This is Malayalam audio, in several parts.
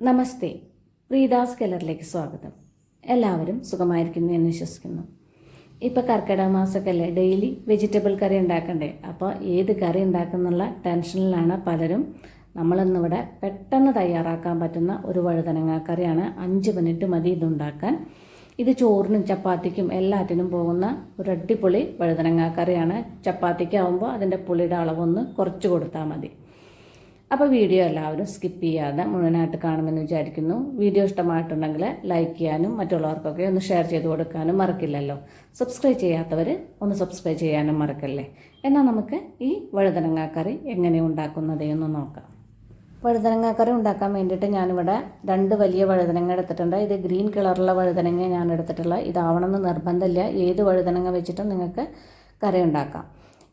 നമസ്തേ, പ്രീതാസ് കെല്ലറിലേക്ക് സ്വാഗതം. എല്ലാവരും സുഖമായിരിക്കുന്നു എന്ന് വിശ്വസിക്കുന്നു. ഇപ്പോൾ കർക്കിടക മാസമൊക്കെ അല്ലേ, ഡെയിലി വെജിറ്റബിൾ കറി ഉണ്ടാക്കണ്ടേ? അപ്പോൾ ഏത് കറി ഉണ്ടാക്കുന്നുള്ള ടെൻഷനിലാണ് പലരും. നമ്മളിന്നിവിടെ പെട്ടെന്ന് തയ്യാറാക്കാൻ പറ്റുന്ന ഒരു വഴുതനങ്ങ കറിയാണ്. 5 മിനിറ്റ് മതി ഇതുണ്ടാക്കാൻ. ഇത് ചോറിനും ചപ്പാത്തിക്കും എല്ലാറ്റിനും പോകുന്ന ഒരു അടിപൊളി വഴുതനങ്ങ കറിയാണ്. ചപ്പാത്തിക്കാവുമ്പോൾ അതിൻ്റെ പുളിയുടെ അളവൊന്ന് കുറച്ച് കൊടുത്താൽ മതി. അപ്പോൾ വീഡിയോ എല്ലാവരും സ്കിപ്പ് ചെയ്യാതെ മുഴുവനായിട്ട് കാണുമെന്ന് വിചാരിക്കുന്നു. വീഡിയോ ഇഷ്ടമായിട്ടുണ്ടെങ്കിൽ ലൈക്ക് ചെയ്യാനും മറ്റുള്ളവർക്കൊക്കെ ഒന്ന് ഷെയർ ചെയ്ത് കൊടുക്കാനും മറക്കില്ലല്ലോ. സബ്സ്ക്രൈബ് ചെയ്യാത്തവർ ഒന്ന് സബ്സ്ക്രൈബ് ചെയ്യാനും മറക്കല്ലേ. എന്നാൽ നമുക്ക് ഈ വഴുതനങ്ങ കറി എങ്ങനെ ഉണ്ടാക്കുന്നതെന്ന് നോക്കാം. വഴുതനങ്ങ കറി ഉണ്ടാക്കാൻ വേണ്ടിയിട്ട് ഞാനിവിടെ 2 വലിയ വഴുതനങ്ങ എടുത്തിട്ടുണ്ട്. ഇത് ഗ്രീൻ കളറുള്ള വഴുതനങ്ങ ഞാൻ എടുത്തിട്ടുള്ളത്. ഇതാവണമെന്ന് നിർബന്ധമില്ല, ഏത് വഴുതനങ്ങ വെച്ചിട്ടും നിങ്ങൾക്ക് കറി ഉണ്ടാക്കാം.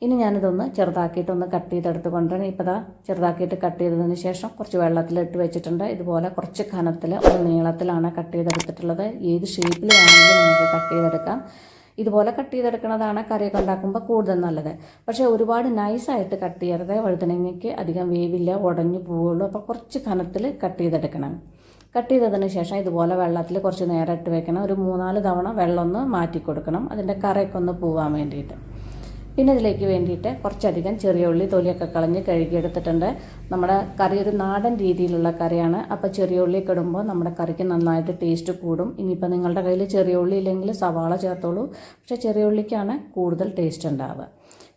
ഇനി ഞാനിതൊന്ന് ചെറുതാക്കിയിട്ടൊന്ന് കട്ട് ചെയ്തെടുത്ത് കൊണ്ടുവരണം. ഇപ്പോൾ ഇതാ ചെറുതാക്കിയിട്ട് കട്ട് ചെയ്തതിന് ശേഷം കുറച്ച് വെള്ളത്തിലിട്ട് വെച്ചിട്ടുണ്ട്. ഇതുപോലെ കുറച്ച് കനത്തിൽ ഒരു നീളത്തിലാണ് കട്ട് ചെയ്തെടുത്തിട്ടുള്ളത്. ഏത് ഷേപ്പിൽ വേണമെങ്കിലും നിങ്ങൾക്ക് കട്ട് ചെയ്തെടുക്കാം. ഇതുപോലെ കട്ട് ചെയ്തെടുക്കുന്നതാണ് കറിയൊക്കെ ഉണ്ടാക്കുമ്പോൾ കൂടുതൽ നല്ലത്. പക്ഷേ ഒരുപാട് നൈസായിട്ട് കട്ട് ചെയ്യരുത്, വഴുതനങ്ങയ്ക്ക് അധികം വേവില്ല, ഉടഞ്ഞു പോവുള്ളൂ. അപ്പോൾ കുറച്ച് കനത്തിൽ കട്ട് ചെയ്തെടുക്കണം. കട്ട് ചെയ്തതിന് ശേഷം ഇതുപോലെ വെള്ളത്തിൽ കുറച്ച് നേരം ഇട്ട് വെക്കണം. ഒരു 3-4 തവണ വെള്ളം ഒന്ന് മാറ്റി കൊടുക്കണം, അതിൻ്റെ കറയൊക്കെ ഒന്ന് പോകാൻ വേണ്ടിയിട്ട്. പിന്നെ ഇതിലേക്ക് വേണ്ടിയിട്ട് കുറച്ചധികം ചെറിയ ഉള്ളി തൊലിയൊക്കെ കളഞ്ഞ് കഴുകിയെടുത്തിട്ടുണ്ട്. നമ്മുടെ കറി ഒരു നാടൻ രീതിയിലുള്ള കറിയാണ്. അപ്പോൾ ചെറിയ ഉള്ളിയൊക്കെ ഇടുമ്പോൾ നമ്മുടെ കറിക്ക് നന്നായിട്ട് ടേസ്റ്റ് കൂടും. ഇനിയിപ്പോൾ നിങ്ങളുടെ കയ്യിൽ ചെറിയ ഉള്ളി ഇല്ലെങ്കിൽ സവാള ചേർത്തോളൂ, പക്ഷേ ചെറിയ ഉള്ളിക്കാണ് കൂടുതൽ ടേസ്റ്റ് ഉണ്ടാവുക.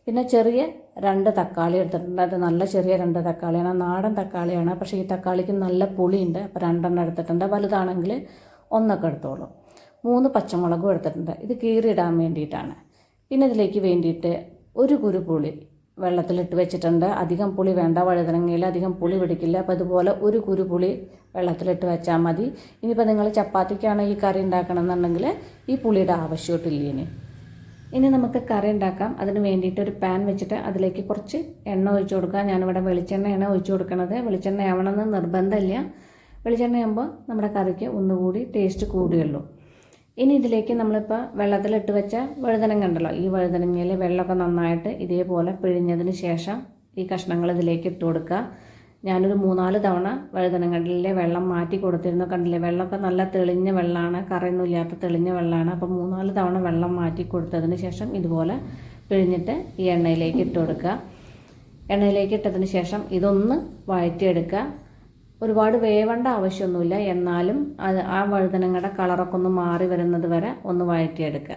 പിന്നെ ചെറിയ 2 തക്കാളി എടുത്തിട്ടുണ്ട്. അത് നല്ല ചെറിയ 2 തക്കാളിയാണ്, നാടൻ തക്കാളിയാണ്. പക്ഷേ ഈ തക്കാളിക്ക് നല്ല പുളിയുണ്ട്. അപ്പോൾ 2 എടുത്തിട്ടുണ്ട്. വലുതാണെങ്കിൽ 1 എടുത്തോളൂ. 3 പച്ചമുളകും എടുത്തിട്ടുണ്ട്. ഇത് കീറിയിടാൻ വേണ്ടിയിട്ടാണ്. പിന്നെ ഇതിലേക്ക് വേണ്ടിയിട്ട് ഒരു കുരു പുളി വെള്ളത്തിലിട്ട് വെച്ചിട്ടുണ്ട്. അധികം പുളി വേണ്ട, വഴുതനങ്ങയിൽ അധികം പുളി പിടിക്കില്ല. അപ്പോൾ ഇതുപോലെ ഒരു കുരു പുളി വെള്ളത്തിലിട്ട് വെച്ചാൽ മതി. ഇനിയിപ്പോൾ നിങ്ങൾ ചപ്പാത്തിക്കാണ് ഈ കറി ഉണ്ടാക്കണമെന്നുണ്ടെങ്കിൽ ഈ പുളിയുടെ ആവശ്യമില്ല. ഇനി നമുക്ക് കറി ഉണ്ടാക്കാം. അതിന് വേണ്ടിയിട്ട് ഒരു പാൻ വെച്ചിട്ട് അതിലേക്ക് കുറച്ച് എണ്ണ ഒഴിച്ചു കൊടുക്കുക. ഞാനിവിടെ വെളിച്ചെണ്ണയാണ് ഒഴിച്ചു കൊടുക്കുന്നത്. വെളിച്ചെണ്ണ ആവണമെന്ന് നിർബന്ധമില്ല. വെളിച്ചെണ്ണയാകുമ്പോൾ നമ്മുടെ കറിക്ക് ഒന്നുകൂടി ടേസ്റ്റ് കൂടുകയുള്ളൂ. ഇനി ഇതിലേക്ക് നമ്മളിപ്പോൾ വെള്ളത്തിലിട്ട് വെച്ച വഴുതനങ്ങ ഉണ്ടല്ലോ, ഈ വഴുതനങ്ങയിൽ വെള്ളമൊക്കെ നന്നായിട്ട് ഇതേപോലെ പിഴിഞ്ഞതിന് ശേഷം ഈ കഷ്ണങ്ങൾ ഇതിലേക്ക് ഇട്ട് കൊടുക്കുക. ഞാനൊരു 3-4 തവണ വഴുതനങ്ങയിലെ വെള്ളം മാറ്റി കൊടുത്തിരുന്നു. കണ്ടില്ലേ, വെള്ളമൊക്കെ നല്ല തെളിഞ്ഞ വെള്ളമാണ്, കറയൊന്നും ഇല്ലാത്ത തെളിഞ്ഞ വെള്ളമാണ്. അപ്പോൾ 3-4 തവണ വെള്ളം മാറ്റി കൊടുത്തതിന് ശേഷം ഇതുപോലെ പിഴിഞ്ഞിട്ട് ഈ എണ്ണയിലേക്ക് ഇട്ട് കൊടുക്കുക. എണ്ണയിലേക്ക് ഇട്ടതിന് ശേഷം ഇതൊന്ന് വഴറ്റിയെടുക്കുക. ഒരുപാട് വേവേണ്ട ആവശ്യമൊന്നുമില്ല, എന്നാലും ആ വഴുതനങ്ങയുടെ കളറൊക്കെ ഒന്ന് മാറി വരുന്നത് വരെ ഒന്ന് വഴറ്റിയെടുക്കുക.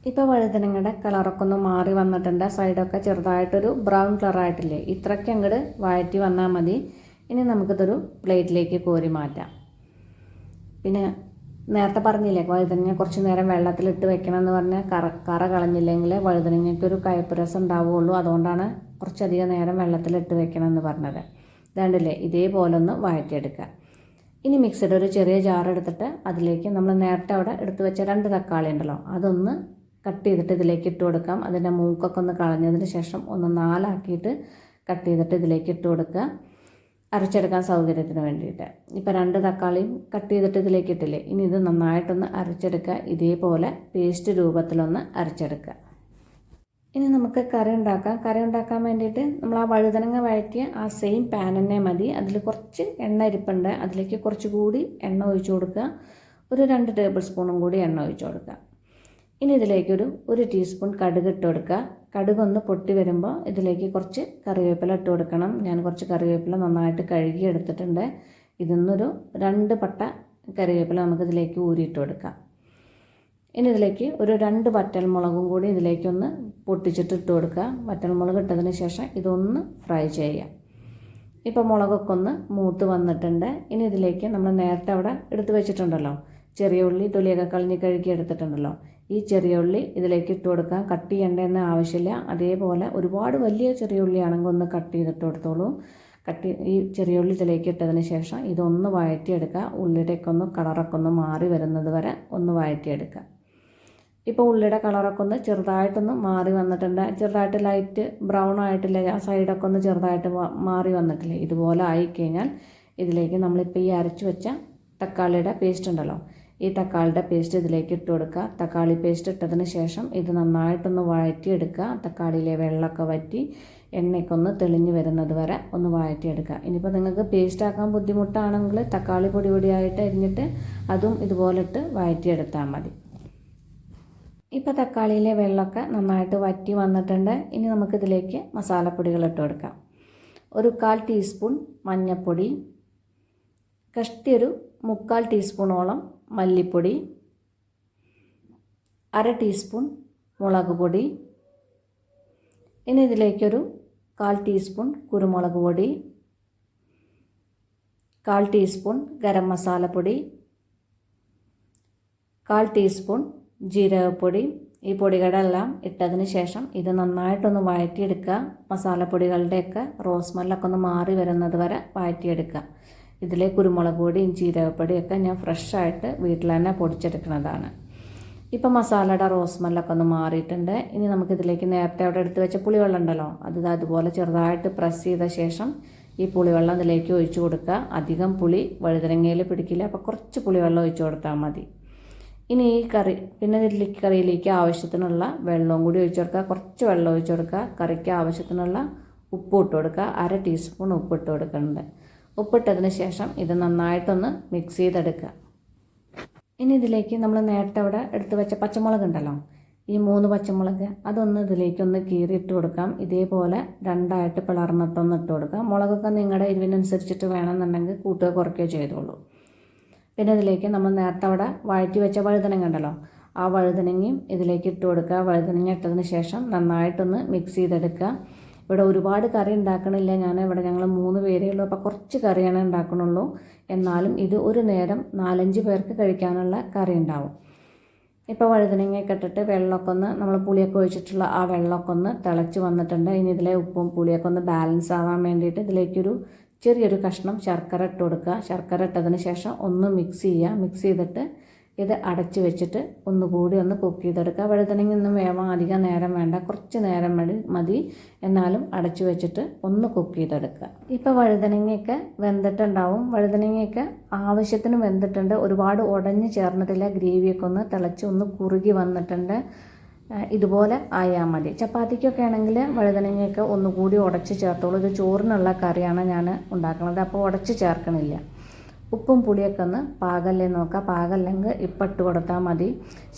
ഇപ്പോൾ വഴുതനങ്ങയുടെ കളറൊക്കെ ഒന്ന് മാറി വന്നിട്ടുണ്ട്. സൈഡൊക്കെ ചെറുതായിട്ടൊരു ബ്രൗൺ കളറായിട്ടില്ലേ, ഇത്രയ്ക്ക് അങ്ങോട്ട് വഴറ്റി വന്നാൽ മതി. ഇനി നമുക്കിതൊരു പ്ലേറ്റിലേക്ക് കോരി മാറ്റാം. പിന്നെ നേരത്തെ പറഞ്ഞില്ലേ, വഴുതനങ്ങ കുറച്ച് നേരം വെള്ളത്തിലിട്ട് വെക്കണം എന്ന് പറഞ്ഞാൽ കറ കളഞ്ഞില്ലെങ്കിൽ വഴുതനങ്ങയ്ക്കൊരു കയ്പ്പ് രസം ഉണ്ടാവുകയുള്ളൂ. അതുകൊണ്ടാണ് കുറച്ചധികം നേരം വെള്ളത്തിലിട്ട് വെക്കണം എന്ന് പറഞ്ഞത്. ഇതാണ്ടില്ലേ, ഇതേപോലെ ഒന്ന് വഴറ്റിയെടുക്കുക. ഇനി മിക്സിയുടെ ഒരു ചെറിയ ജാർ എടുത്തിട്ട് അതിലേക്ക് നമ്മൾ നേരത്തെ അവിടെ എടുത്ത് വെച്ച 2 തക്കാളി ഉണ്ടല്ലോ, അതൊന്ന് കട്ട് ചെയ്തിട്ട് ഇതിലേക്ക് ഇട്ട് കൊടുക്കാം. അതിൻ്റെ മൂക്കൊക്കെ ഒന്ന് കളഞ്ഞതിന് ശേഷം ഒന്ന് 4 ആക്കിയിട്ട് കട്ട് ചെയ്തിട്ട് ഇതിലേക്ക് ഇട്ട് കൊടുക്കുക, അരച്ചെടുക്കാൻ സൗകര്യത്തിന് വേണ്ടിയിട്ട്. ഇപ്പോൾ 2 തക്കാളിയും കട്ട് ചെയ്തിട്ട് ഇതിലേക്ക് ഇട്ടില്ലേ, ഇനി ഇത് നന്നായിട്ടൊന്ന് അരച്ചെടുക്കുക. ഇതേപോലെ പേസ്റ്റ് രൂപത്തിലൊന്ന് അരച്ചെടുക്കുക. ഇനി നമുക്ക് കറി ഉണ്ടാക്കാം. കറി ഉണ്ടാക്കാൻ വേണ്ടിയിട്ട് നമ്മൾ ആ വഴുതനങ്ങ വഴറ്റിയ ആ സെയിം പാൻ തന്നെ മതി. അതിൽ കുറച്ച് എണ്ണ ഇരിപ്പുണ്ട്, അതിലേക്ക് കുറച്ചുകൂടി എണ്ണ ഒഴിച്ചു കൊടുക്കുക. ഒരു 2 ടേബിൾ സ്പൂണും കൂടി എണ്ണ ഒഴിച്ചു കൊടുക്കുക. ഇനി ഇതിലേക്കൊരു 1 ടീസ്പൂൺ കടുക് ഇട്ട് കൊടുക്കുക. കടുകൊന്ന് പൊട്ടി വരുമ്പോൾ ഇതിലേക്ക് കുറച്ച് കറിവേപ്പില ഇട്ട് കൊടുക്കണം. ഞാൻ കുറച്ച് കറിവേപ്പില നന്നായിട്ട് കഴുകി എടുത്തിട്ടുണ്ട്. ഇതിന്നൊരു 2 പട്ട കറിവേപ്പില നമുക്കിതിലേക്ക് ഊരിയിട്ട് കൊടുക്കാം. ഇനി ഇതിലേക്ക് ഒരു 2 വറ്റൽമുളകും കൂടി ഇതിലേക്കൊന്ന് പൊട്ടിച്ചിട്ട് ഇട്ട് കൊടുക്കുക. വറ്റൽമുളക് ഇട്ടതിന് ശേഷം ഇതൊന്ന് ഫ്രൈ ചെയ്യാം. ഇപ്പോൾ മുളകൊക്കെ ഒന്ന് മൂത്ത് വന്നിട്ടുണ്ട്. ഇനി ഇതിലേക്ക് നമ്മൾ നേരത്തെ അവിടെ എടുത്ത് വെച്ചിട്ടുണ്ടല്ലോ, ചെറിയ ഉള്ളി തൊലിയൊക്കെ കളഞ്ഞ് കഴുകി എടുത്തിട്ടുണ്ടല്ലോ, ഈ ചെറിയ ഉള്ളി ഇതിലേക്ക് ഇട്ട് കൊടുക്കാം. കട്ട് ചെയ്യേണ്ടതെന്ന് ആവശ്യമില്ല. അതേപോലെ ഒരുപാട് വലിയ ചെറിയ ഉള്ളിയാണെങ്കിൽ ഒന്ന് കട്ട് ചെയ്തിട്ട് കൊടുത്തോളൂ. ഈ ചെറിയ ഉള്ളി ഇതിലേക്ക് ഇട്ടതിന് ശേഷം ഇതൊന്ന് വഴറ്റിയെടുക്കുക. ഉള്ളിയുടെയൊക്കെ ഒന്ന് കളറൊക്കെ ഒന്ന് മാറി വരുന്നത് വരെ ഒന്ന് വഴറ്റിയെടുക്കുക. ഇപ്പോൾ ഉള്ളിയുടെ കളറൊക്കെ ഒന്ന് ചെറുതായിട്ടൊന്ന് മാറി വന്നിട്ടുണ്ട്. ചെറുതായിട്ട് ലൈറ്റ് ബ്രൗൺ ആയിട്ടില്ലേ, ആ സൈഡൊക്കെ ഒന്ന് ചെറുതായിട്ട് മാറി വന്നിട്ടില്ലേ, ഇതുപോലെ ആയിക്കഴിഞ്ഞാൽ ഇതിലേക്ക് നമ്മളിപ്പോൾ ഈ അരച്ച് വെച്ച തക്കാളിയുടെ പേസ്റ്റ് ഉണ്ടല്ലോ, ഈ തക്കാളിയുടെ പേസ്റ്റ് ഇതിലേക്ക് ഇട്ട് കൊടുക്കുക. തക്കാളി പേസ്റ്റ് ഇട്ടതിന് ശേഷം ഇത് നന്നായിട്ടൊന്ന് വഴറ്റിയെടുക്കുക. തക്കാളിയിലെ വെള്ളമൊക്കെ വറ്റി എണ്ണയ്ക്കൊന്ന് തെളിഞ്ഞ് വരുന്നത് വരെ ഒന്ന് വഴറ്റിയെടുക്കുക. ഇനിയിപ്പോൾ നിങ്ങൾക്ക് പേസ്റ്റ് ആക്കാൻ ബുദ്ധിമുട്ടാണെങ്കിൽ തക്കാളി പൊടി പൊടിയായിട്ട് അരിഞ്ഞിട്ട് അതും ഇതുപോലെ ഇട്ട് വഴറ്റിയെടുത്താൽ മതി. ഇപ്പോൾ തക്കാളിയിലെ വെള്ളമൊക്കെ നന്നായിട്ട് വറ്റി വന്നിട്ടുണ്ട്. ഇനി നമുക്കിതിലേക്ക് മസാലപ്പൊടികൾ ഇട്ട് കൊടുക്കാം. ഒരു 1/4 ടീസ്പൂൺ മഞ്ഞൾപ്പൊടി, കഷ്ടിയൊരു 3/4 ടീസ്പൂണോളം മല്ലിപ്പൊടി, 1/2 ടീസ്പൂൺ മുളക് പൊടി, ഇനി ഇതിലേക്കൊരു 1/4 ടീസ്പൂൺ കുരുമുളക് പൊടി, 1/4 ടീസ്പൂൺ ഗരം മസാലപ്പൊടി, 1/4 ടീസ്പൂൺ ജീരകപ്പൊടി. ഈ പൊടികളെല്ലാം ഇട്ടതിന് ശേഷം ഇത് നന്നായിട്ടൊന്ന് വഴറ്റിയെടുക്കുക. മസാലപ്പൊടികളുടെയൊക്കെ റോസ്മെല്ലൊക്കെ ഒന്ന് മാറി വരുന്നത് വരെ വഴറ്റിയെടുക്കുക. ഇതിലെ കുരുമുളക് പൊടിയും ജീരകപ്പൊടിയൊക്കെ ഞാൻ ഫ്രഷായിട്ട് വീട്ടിൽ തന്നെ പൊടിച്ചെടുക്കുന്നതാണ്. ഇപ്പം മസാലയുടെ റോസ്മെല്ലൊക്കെ ഒന്ന് മാറിയിട്ടുണ്ട്. ഇനി നമുക്കിതിലേക്ക് നേരത്തെ അവിടെ എടുത്ത് വെച്ച പുളിവെള്ളം ഉണ്ടല്ലോ, അതുപോലെ ചെറുതായിട്ട് പ്രസ് ചെയ്ത ശേഷം ഈ പുളിവെള്ളം ഇതിലേക്ക് ഒഴിച്ചു കൊടുക്കുക. അധികം പുളി വഴുതനങ്ങയിൽ പിടിക്കില്ല, അപ്പോൾ കുറച്ച് പുളിവെള്ളം ഒഴിച്ചു കൊടുത്താൽ മതി. ഇനി ഈ കറിയിലേക്ക് ആവശ്യത്തിനുള്ള വെള്ളവും കൂടി ഒഴിച്ചു കൊടുക്കുക. കുറച്ച് വെള്ളം ഒഴിച്ചു കൊടുക്കുക. കറിക്ക് ആവശ്യത്തിനുള്ള ഉപ്പ് ഇട്ട് കൊടുക്കുക. 1/2 ടീസ്പൂൺ ഉപ്പ് ഇട്ട് കൊടുക്കുന്നുണ്ട്. ഉപ്പിട്ടതിന് ശേഷം ഇത് നന്നായിട്ടൊന്ന് മിക്സ് ചെയ്തെടുക്കുക. ഇനി ഇതിലേക്ക് നമ്മൾ നേരത്തെ അവിടെ എടുത്ത് വെച്ച പച്ചമുളക് ഉണ്ടല്ലോ, ഈ 3 പച്ചമുളക് അതൊന്ന് ഇതിലേക്കൊന്ന് കീറിയിട്ട് കൊടുക്കാം. ഇതേപോലെ 2ആയിട്ട് പിളർന്നിട്ടൊന്ന് ഇട്ട് കൊടുക്കാം. മുളകൊക്കെ നിങ്ങളുടെ എരിവിനനുസരിച്ചിട്ട് വേണമെന്നുണ്ടെങ്കിൽ കൂട്ടുക കുറയ്ക്കുകയോ ചെയ്തോളൂ. പിന്നെ ഇതിലേക്ക് നമ്മൾ നേരത്തെ അവിടെ വഴറ്റി വെച്ച വഴുതനങ്ങ ഉണ്ടല്ലോ, ആ വഴുതനങ്ങയും ഇതിലേക്ക് ഇട്ട് കൊടുക്കുക. വഴുതനങ്ങ ഇട്ടതിന് ശേഷം നന്നായിട്ടൊന്ന് മിക്സ് ചെയ്തെടുക്കുക. ഇവിടെ ഒരുപാട് കറി ഉണ്ടാക്കണില്ല, ഞങ്ങൾ 3 പേരേ ഉള്ളൂ, അപ്പോൾ കുറച്ച് കറിയാണ് ഉണ്ടാക്കണുള്ളൂ. എന്നാലും ഇത് ഒരു നേരം 4-5 പേർക്ക് കഴിക്കാനുള്ള കറി ഉണ്ടാവും. ഇപ്പോൾ വഴുതനങ്ങയൊക്കെ ഇട്ടിട്ട് വെള്ളമൊക്കെ ഒന്ന് നമ്മൾ പുളിയൊക്കെ ഒഴിച്ചിട്ടുള്ള ആ വെള്ളമൊക്കെ ഒന്ന് തിളച്ച് വന്നിട്ടുണ്ട്. ഇനി ഇതിലെ ഉപ്പും പുളിയൊക്കെ ഒന്ന് ബാലൻസ് ആവാൻ വേണ്ടിയിട്ട് ഇതിലേക്കൊരു ചെറിയൊരു കഷ്ണം ശർക്കര ഇട്ട് കൊടുക്കുക. ശർക്കര ഇട്ടതിന് ശേഷം ഒന്ന് മിക്സ് ചെയ്യുക. മിക്സ് ചെയ്തിട്ട് ഇത് അടച്ച് വെച്ചിട്ട് ഒന്നുകൂടി ഒന്ന് കുക്ക് ചെയ്തെടുക്കുക. വഴുതനങ്ങ ഒന്നും വേവാൻ അധികം നേരം വേണ്ട, കുറച്ച് നേരം മതി. എന്നാലും അടച്ച് വെച്ചിട്ട് ഒന്ന് കുക്ക് ചെയ്തെടുക്കുക. ഇപ്പോൾ വഴുതനങ്ങയൊക്കെ വെന്തിട്ടുണ്ടാവും. വഴുതനങ്ങയൊക്കെ ആവശ്യത്തിന് വെന്തിട്ടുണ്ട്, ഒരുപാട് ഉടഞ്ഞ് ചേർന്നിട്ടില്ല. ഗ്രേവിയൊക്കെ ഒന്ന് തിളച്ച് ഒന്ന് കുറുകി വന്നിട്ടുണ്ട്. ഇതുപോലെ ആയാൽ മതി. ചപ്പാത്തിക്കൊക്കെ ആണെങ്കിൽ വഴുതനങ്ങയൊക്കെ ഒന്നുകൂടി ഉടച്ച് ചേർത്തോളൂ. ഇത് ചോറിനുള്ള കറിയാണ് ഞാൻ ഉണ്ടാക്കുന്നത്, അപ്പോൾ ഉടച്ച് ചേർക്കണില്ല. ഉപ്പും പുളിയൊക്കെ ഒന്ന് പാകല്ലേ നോക്കുക. പാകല്ലെങ്കിൽ ഇപ്പം ഇട്ട് കൊടുത്താൽ മതി.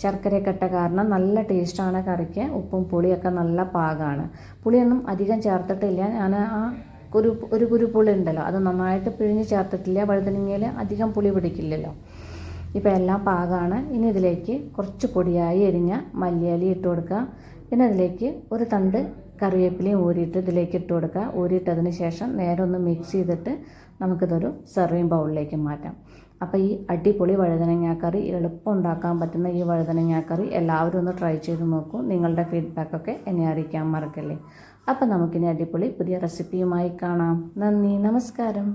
ശർക്കരയൊക്കെ ഇട്ട കാരണം നല്ല ടേസ്റ്റാണ് കറിക്ക്. ഉപ്പും പുളിയൊക്കെ നല്ല പാകമാണ്. പുളിയൊന്നും അധികം ചേർത്തിട്ടില്ല. ഞാൻ ഒരു കുരുപ്പുളി ഉണ്ടല്ലോ, അത് നന്നായിട്ട് പിഴിഞ്ഞ് ചേർത്തിട്ടില്ല. വഴുതനങ്ങയിൽ അധികം പുളി പിടിക്കില്ലല്ലോ. ഇപ്പോൾ എല്ലാം പാകമാണ്. ഇനി ഇതിലേക്ക് കുറച്ച് പൊടിയായി എരിഞ്ഞ മല്ലിയില ഇട്ട് കൊടുക്കുക. പിന്നെ അതിലേക്ക് ഒരു തണ്ട് കറിവേപ്പിലയും ഊരിയിട്ട് ഇതിലേക്ക് ഇട്ട് കൊടുക്കുക. ഊരിയിട്ടതിന് ശേഷം നേരെ ഒന്ന് മിക്സ് ചെയ്തിട്ട് നമുക്കിതൊരു സെർവിങ് ബൗളിലേക്ക് മാറ്റാം. അപ്പോൾ ഈ അടിപൊളി വഴുതനങ്ങാക്കറി, എളുപ്പം ഉണ്ടാക്കാൻ പറ്റുന്ന ഈ വഴുതനങ്ങാക്കറി എല്ലാവരും ഒന്ന് ട്രൈ ചെയ്ത് നോക്കൂ. നിങ്ങളുടെ ഫീഡ്ബാക്കൊക്കെ എന്നെ അറിയിക്കാൻ മറക്കല്ലേ. അപ്പോൾ നമുക്കിനി അടിപൊളി പുതിയ റെസിപ്പിയുമായി കാണാം. നന്ദി, നമസ്കാരം.